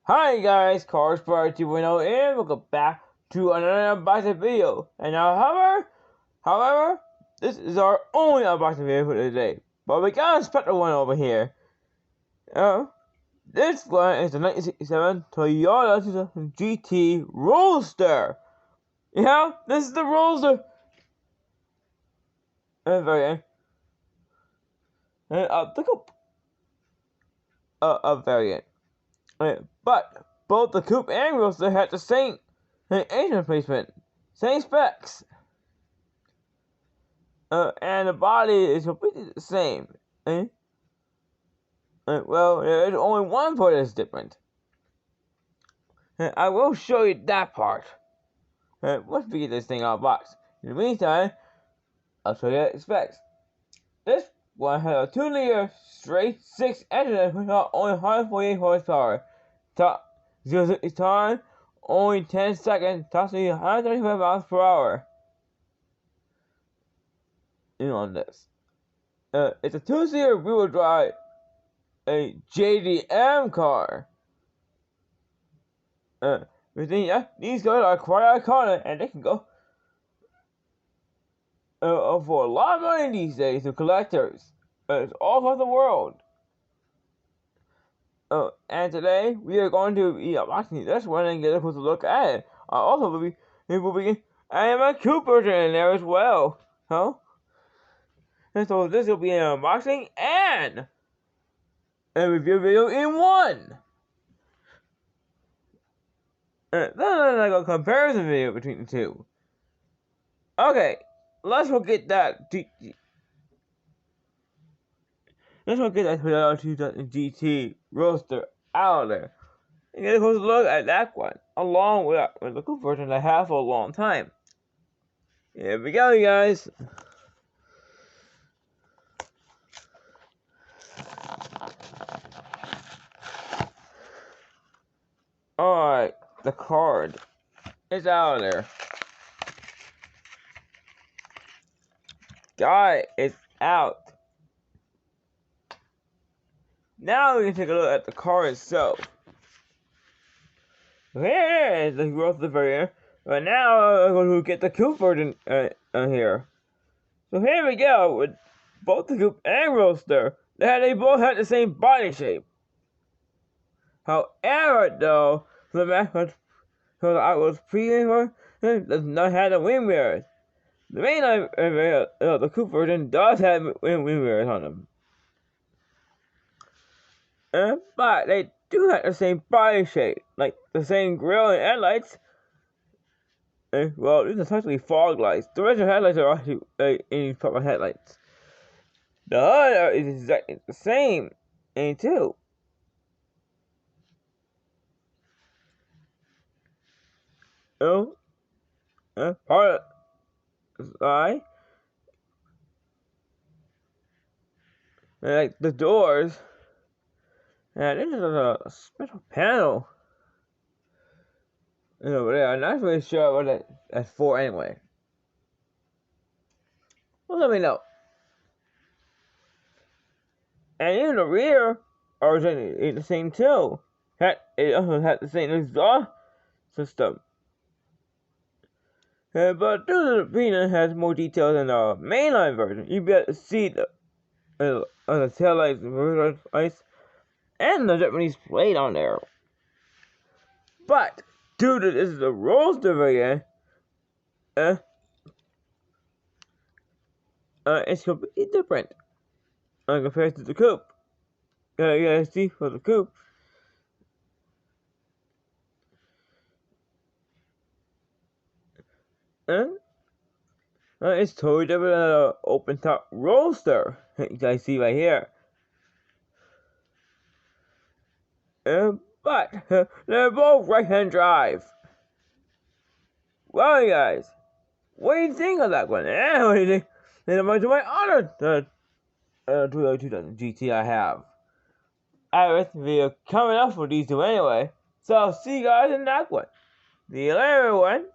Hi guys, Cars Part 2.0 and welcome back to another unboxing video. And now, however, this is our only unboxing video for today. But we got a special one over here. This one is the 1967 Toyota 2000 GT Roadster. Yeah, this is the Roadster. Variant. The coupe. Variant. But both the coupe and Roadster had the same engine replacement, same specs, and the body is completely the same. Well, there's only one part that's different. I will show you that part once we get this thing out of the box. In the meantime, I'll show you the specs. This one has a 2-liter straight 6 engine that puts out only 148 horsepower. Top 0 to time only 10 seconds, tops me 135 miles per hour. On this. It's a 2-seater rear-wheel drive, a JDM car. These cars are quite iconic, and they can go for a lot of money these days to collectors. It's all across the world. And today we are going to be unboxing this one and get a closer look at it. Also, will be I am a coupe version in there as well. And so this will be an unboxing and a review video in one. Then like a comparison video between the two. Okay, let's go get that. Let's go get that Toyota 2000 GT Roadster out of there and get a closer look at that one, along with the coupe version I have for a long time. Here we go, you guys. Alright, the card is out of there. Guy is out. Now we can take a look at the car itself. Here is the Roadster variant. But now I'm going to get the coupe version here. So here we go with both the coupe and Roadster. They both had the same body shape. However, though, the Max was pre-inverted does not have the wing mirrors. The mainline the coupe version does have wing mirrors on them. But they do have the same body shape, like the same grille and headlights. Well, these are essentially fog lights. The original headlights are actually any proper headlights. The other is exactly the same, too. Part of the side, like the doors. And this is a special panel. Over there. I'm not really sure what that's for anyway. Well, let me know. And even the rear are the same too. It also has the same exhaust system. But due to the Pina has more details than the mainline version, you be able to see the tail lights, the lights, and the Japanese plate on there. But due to this is a Roadster variant, it's completely different compared to the coupe. You guys see for the coupe. It's totally different than an open top Roadster. You guys see right here. But they're both right-hand drive. Well, you guys, what do you think of that one? What do you think? Then I'm going to my other Toyota 2000 GT I have. I have a video coming up for these two anyway. So I'll see you guys in that one. See you later, everyone.